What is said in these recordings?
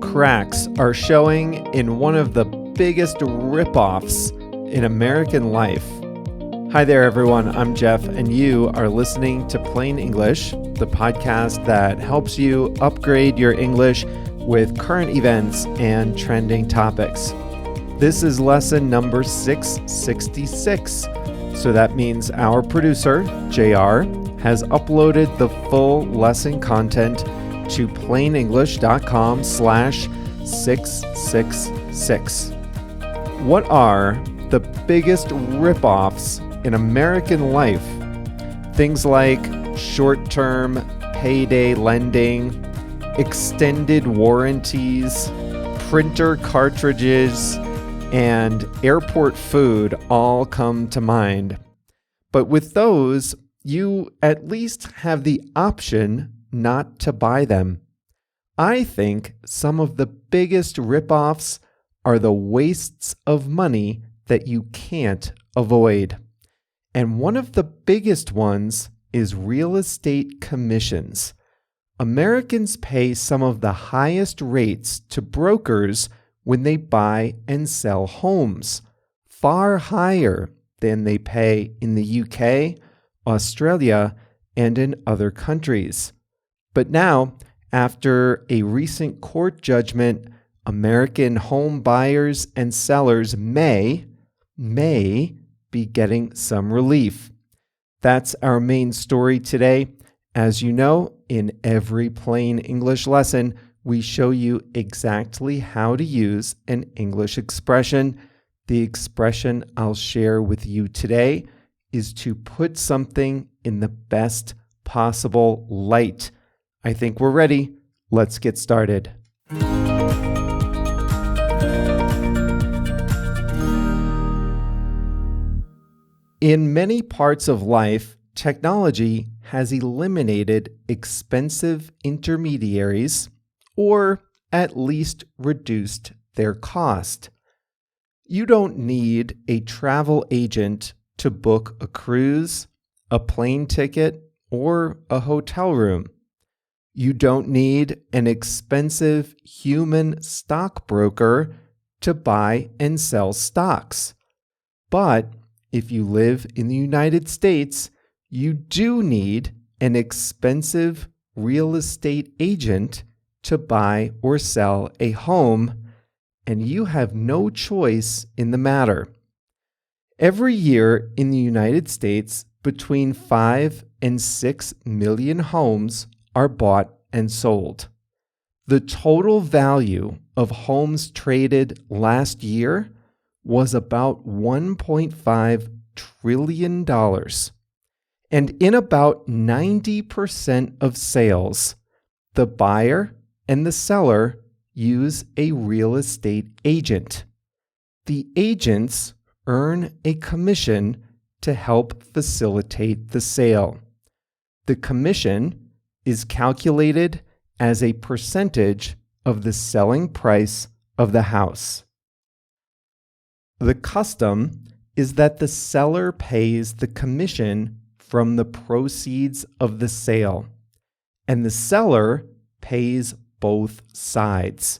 cracks are showing in one of the biggest ripoffs in American life. Hi there, everyone. I'm Jeff, and you are listening to Plain English, the podcast that helps you upgrade your English with current events and trending topics. This is lesson number 666. So that means our producer, JR, has uploaded the full lesson content to plainenglish.com/666. What are the biggest ripoffs in American life? Things like short-term payday lending, extended warranties, printer cartridges, and airport food all come to mind. But with those, you at least have the option not to buy them. I think some of the biggest ripoffs are the wastes of money that you can't avoid. And one of the biggest ones is real estate commissions. Americans pay some of the highest rates to brokers when they buy and sell homes, far higher than they pay in the UK, Australia, and in other countries. But now, after a recent court judgment, American home buyers and sellers may be getting some relief. That's our main story today. As you know, in every plain English lesson, we show you exactly how to use an English expression. The expression I'll share with you today is to put something in the best possible light. I think we're ready. Let's get started. In many parts of life, technology has eliminated expensive intermediaries, or at least reduced their cost. You don't need a travel agent to book a cruise, a plane ticket, or a hotel room. You don't need an expensive human stockbroker to buy and sell stocks. But if you live in the United States, you do need an expensive real estate agent to buy or sell a home, and you have no choice in the matter. Every year in the United States, between 5 and 6 million homes are bought and sold. The total value of homes traded last year was about $1.5 trillion. And in about 90% of sales, the buyer and the seller use a real estate agent. The agents earn a commission to help facilitate the sale. The commission is calculated as a percentage of the selling price of the house. The custom is that the seller pays the commission from the proceeds of the sale, and the seller pays both sides.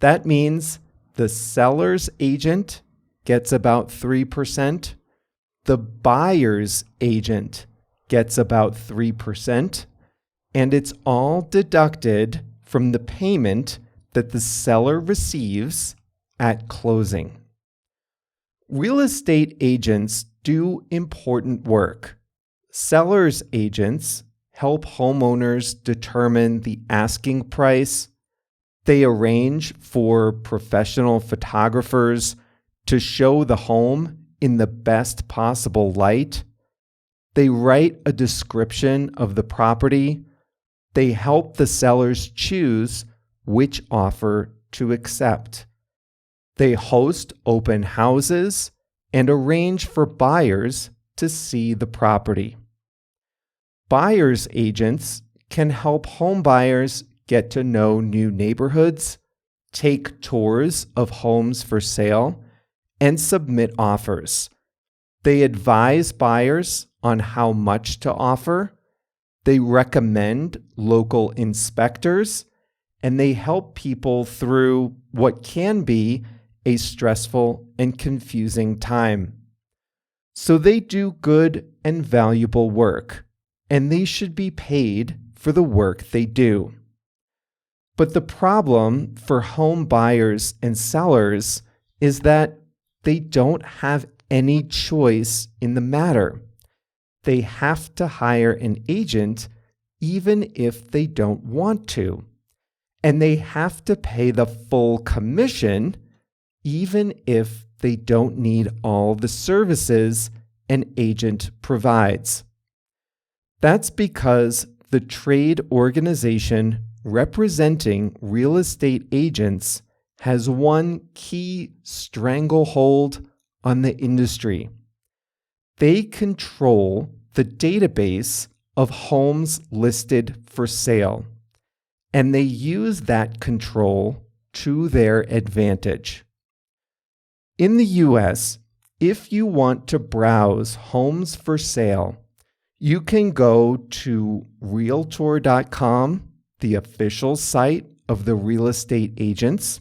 That means the seller's agent gets about 3%, the buyer's agent gets about 3%, and it's all deducted from the payment that the seller receives at closing. Real estate agents do important work. Sellers' agents help homeowners determine the asking price. They arrange for professional photographers to show the home in the best possible light. They write a description of the property. They help the sellers choose which offer to accept. They host open houses and arrange for buyers to see the property. Buyers' agents can help home buyers get to know new neighborhoods, take tours of homes for sale, and submit offers. They advise buyers on how much to offer. They recommend local inspectors, and they help people through what can be a stressful and confusing time. So they do good and valuable work, and they should be paid for the work they do. But the problem for home buyers and sellers is that they don't have any choice in the matter. They have to hire an agent even if they don't want to. And they have to pay the full commission even if they don't need all the services an agent provides. That's because the trade organization representing real estate agents has one key stranglehold on the industry. They control the database of homes listed for sale, and they use that control to their advantage. In the US, if you want to browse homes for sale, you can go to Realtor.com, the official site of the real estate agents.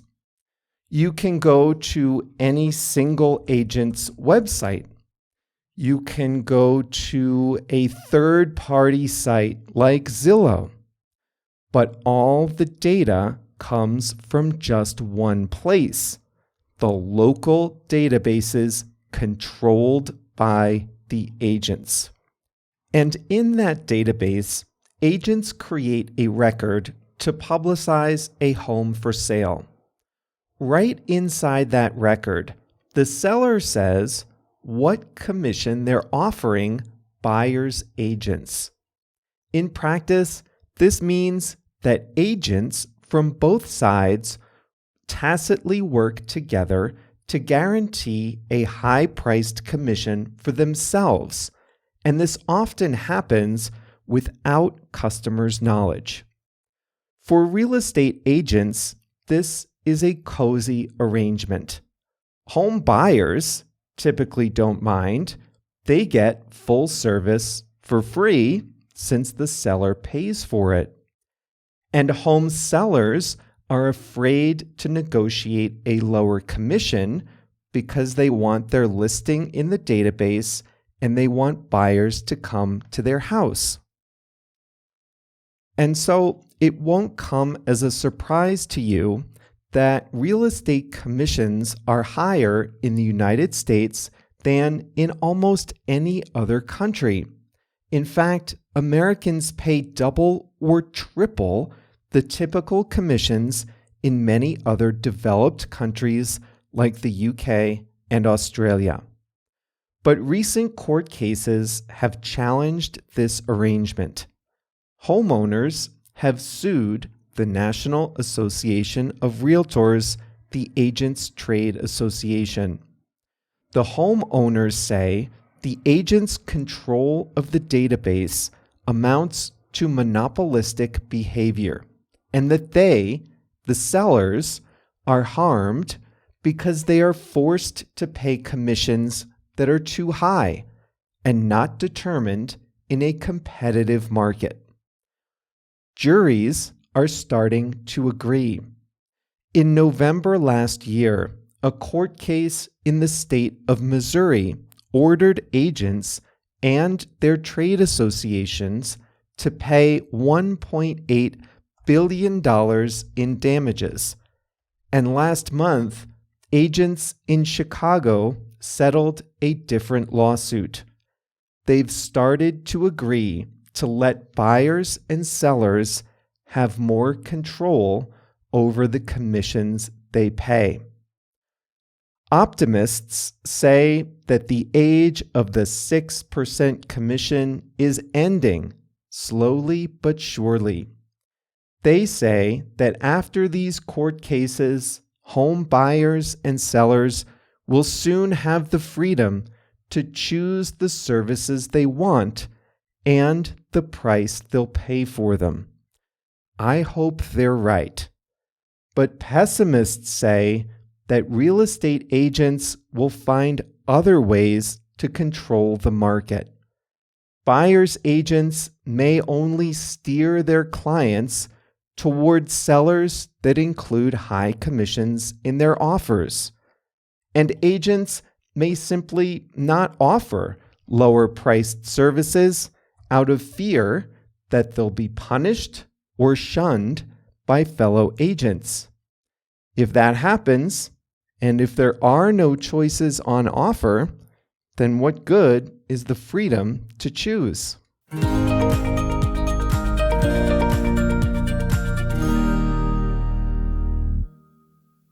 You can go to any single agent's website. You can go to a third-party site like Zillow. But all the data comes from just one place, the local databases controlled by the agents. And in that database, agents create a record to publicize a home for sale. Right inside that record, the seller says what commission they're offering buyers' agents. In practice, this means that agents from both sides tacitly work together to guarantee a high-priced commission for themselves, and this often happens without customers' knowledge. For real estate agents, this is a cozy arrangement. Home buyers typically don't mind. They get full service for free since the seller pays for it. And home sellers are afraid to negotiate a lower commission because they want their listing in the database and they want buyers to come to their house. And so it won't come as a surprise to you that real estate commissions are higher in the United States than in almost any other country. In fact, Americans pay double or triple the typical commissions in many other developed countries like the UK and Australia. But recent court cases have challenged this arrangement. Homeowners have sued the National Association of Realtors, the Agents Trade Association. The homeowners say the agent's control of the database amounts to monopolistic behavior, and that they, the sellers, are harmed because they are forced to pay commissions that are too high and not determined in a competitive market. Juries are starting to agree. In November last year, a court case in the state of Missouri ordered agents and their trade associations to pay $1.8 billion in damages. And last month, agents in Chicago settled a different lawsuit. They've started to agree to let buyers and sellers have more control over the commissions they pay. Optimists say that the age of the 6% commission is ending, slowly but surely. They say that after these court cases, home buyers and sellers will soon have the freedom to choose the services they want and the price they'll pay for them. I hope they're right. But pessimists say that real estate agents will find other ways to control the market. Buyers' agents may only steer their clients towards sellers that include high commissions in their offers. And agents may simply not offer lower priced services out of fear that they'll be punished or shunned by fellow agents. If that happens, and if there are no choices on offer, then what good is the freedom to choose?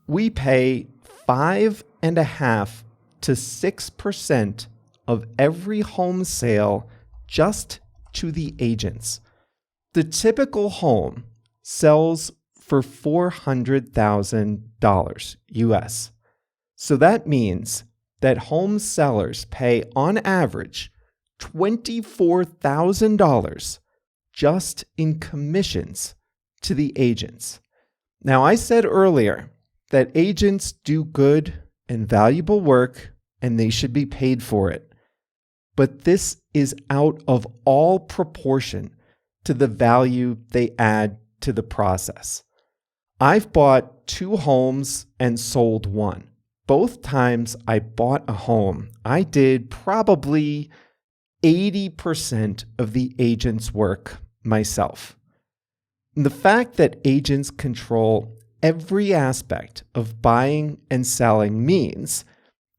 We pay 5.5% to 6% of every home sale just to the agents. The typical home sells for $400,000 US. So that means that home sellers pay on average $24,000 just in commissions to the agents. Now, I said earlier that agents do good and valuable work and they should be paid for it. But this is out of all proportion to the value they add to the process. I've bought 2 homes and sold 1. Both times I bought a home, I did probably 80% of the agent's work myself. And the fact that agents control every aspect of buying and selling means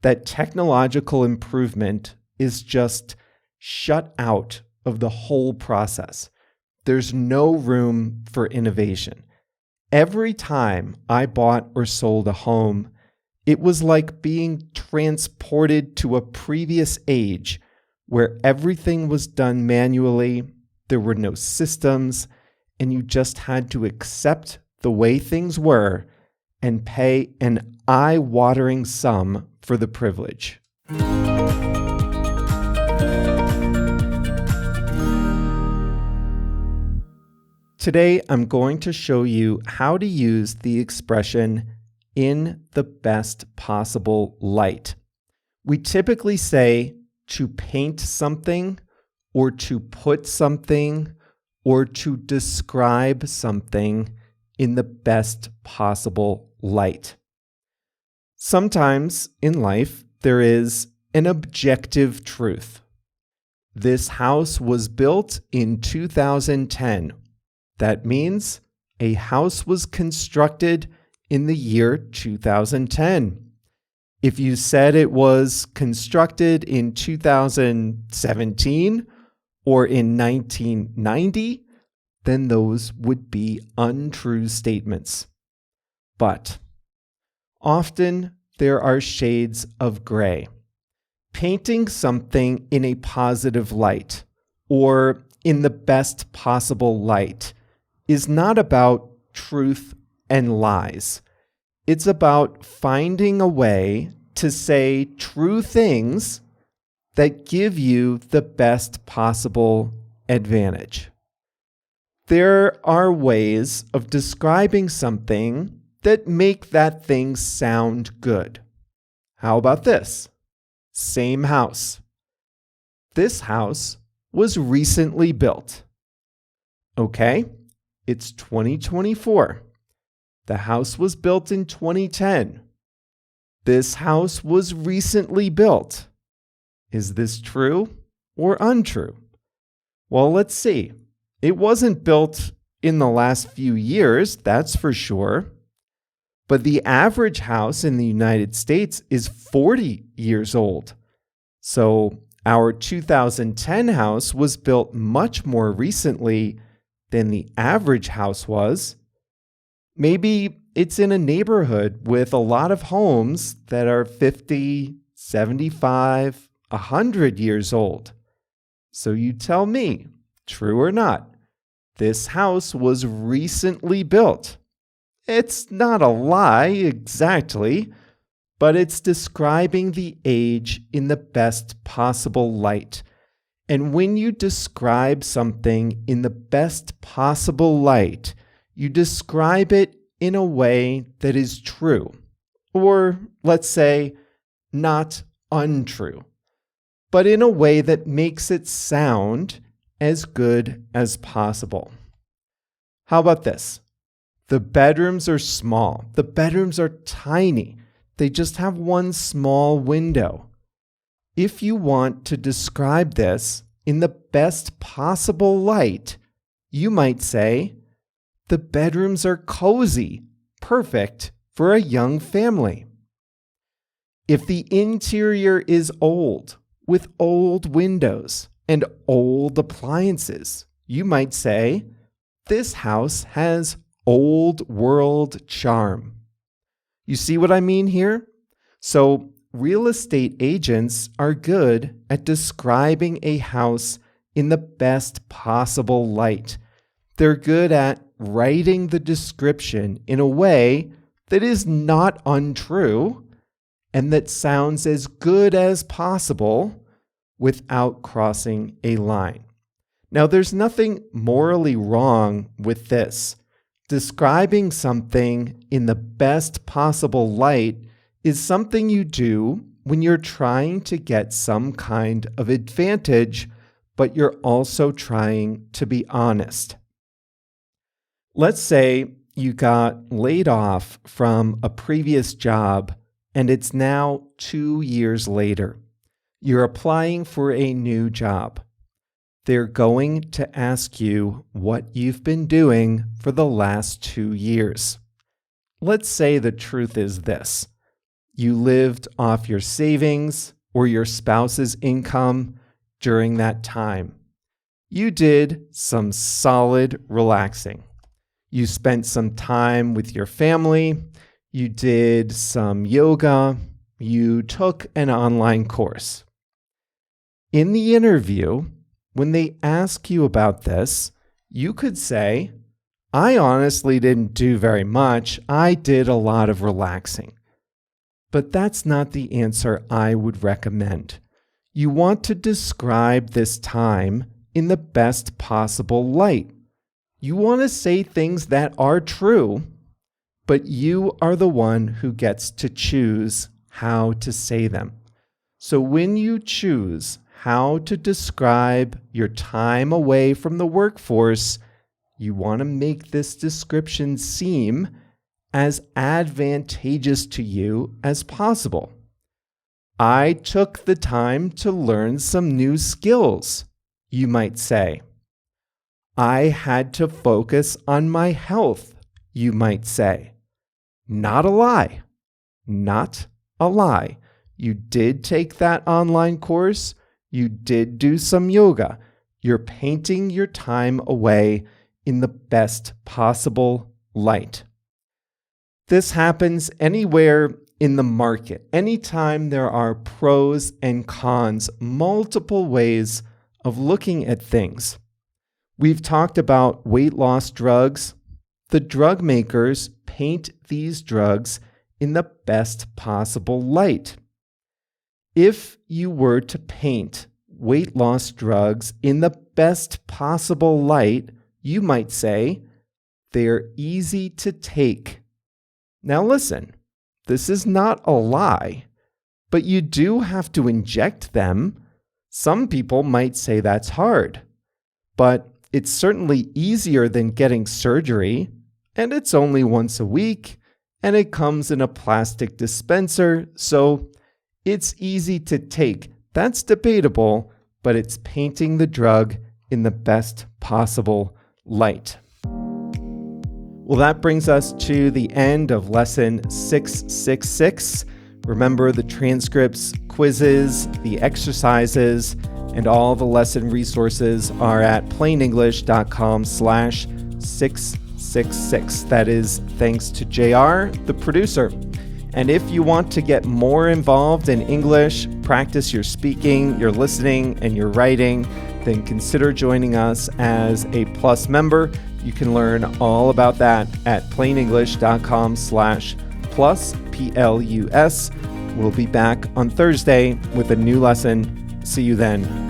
that technological improvement is just shut out of the whole process. There's no room for innovation. Every time I bought or sold a home, it was like being transported to a previous age where everything was done manually, there were no systems, and you just had to accept the way things were and pay an eye-watering sum for the privilege. Today, I'm going to show you how to use the expression in the best possible light. We typically say to paint something or to put something or to describe something in the best possible light. Sometimes in life, there is an objective truth. This house was built in 2010. That means a house was constructed in the year 2010. If you said it was constructed in 2017 or in 1990, then those would be untrue statements. But often there are shades of gray. Painting something in a positive light or in the best possible light is not about truth and lies. It's about finding a way to say true things that give you the best possible advantage. There are ways of describing something that make that thing sound good. How about this? Same house. This house was recently built. Okay, it's 2024. The house was built in 2010. This house was recently built. Is this true or untrue? Well, let's see. It wasn't built in the last few years, that's for sure. But the average house in the United States is 40 years old. So our 2010 house was built much more recently than the average house was. Maybe it's in a neighborhood with a lot of homes that are 50, 75, 100 years old. So you tell me, true or not, this house was recently built. It's not a lie exactly, but it's describing the age in the best possible light. And when you describe something in the best possible light, you describe it in a way that is true, or let's say, not untrue, but in a way that makes it sound as good as possible. How about this? The bedrooms are small. The bedrooms are tiny. They just have one small window. If you want to describe this in the best possible light, you might say, the bedrooms are cozy, perfect for a young family. If the interior is old, with old windows and old appliances, you might say, this house has old world charm. You see what I mean here? So, real estate agents are good at describing a house in the best possible light. They're good at writing the description in a way that is not untrue and that sounds as good as possible without crossing a line. Now, there's nothing morally wrong with this. Describing something in the best possible light is something you do when you're trying to get some kind of advantage, but you're also trying to be honest. Let's say you got laid off from a previous job and it's now 2 years later. You're applying for a new job. They're going to ask you what you've been doing for the last 2 years. Let's say the truth is this. You lived off your savings or your spouse's income during that time. You did some solid relaxing. You spent some time with your family. You did some yoga. You took an online course. In the interview, when they ask you about this, you could say, I honestly didn't do very much. I did a lot of relaxing. But that's not the answer I would recommend. You want to describe this time in the best possible light. You want to say things that are true, but you are the one who gets to choose how to say them. So when you choose how to describe your time away from the workforce, you want to make this description seem as advantageous to you as possible. I took the time to learn some new skills, you might say. I had to focus on my health, you might say. Not a lie. Not a lie. You did take that online course. You did do some yoga. You're painting your time away in the best possible light. This happens anywhere in the market. Anytime there are pros and cons, multiple ways of looking at things. We've talked about weight loss drugs. The drug makers paint these drugs in the best possible light. If you were to paint weight loss drugs in the best possible light, you might say they're easy to take. Now listen, this is not a lie, but you do have to inject them. Some people might say that's hard, but it's certainly easier than getting surgery, and it's only once a week, and it comes in a plastic dispenser, so it's easy to take. That's debatable, but it's painting the drug in the best possible light. Well, that brings us to the end of lesson 666. Remember, the transcripts, quizzes, the exercises, and all the lesson resources are at plainenglish.com/666. That is thanks to JR, the producer. And if you want to get more involved in English, practice your speaking, your listening, and your writing, then consider joining us as a Plus member. You can learn all about that at plainenglish.com/plus, PLUS. We'll be back on Thursday with a new lesson. See you then.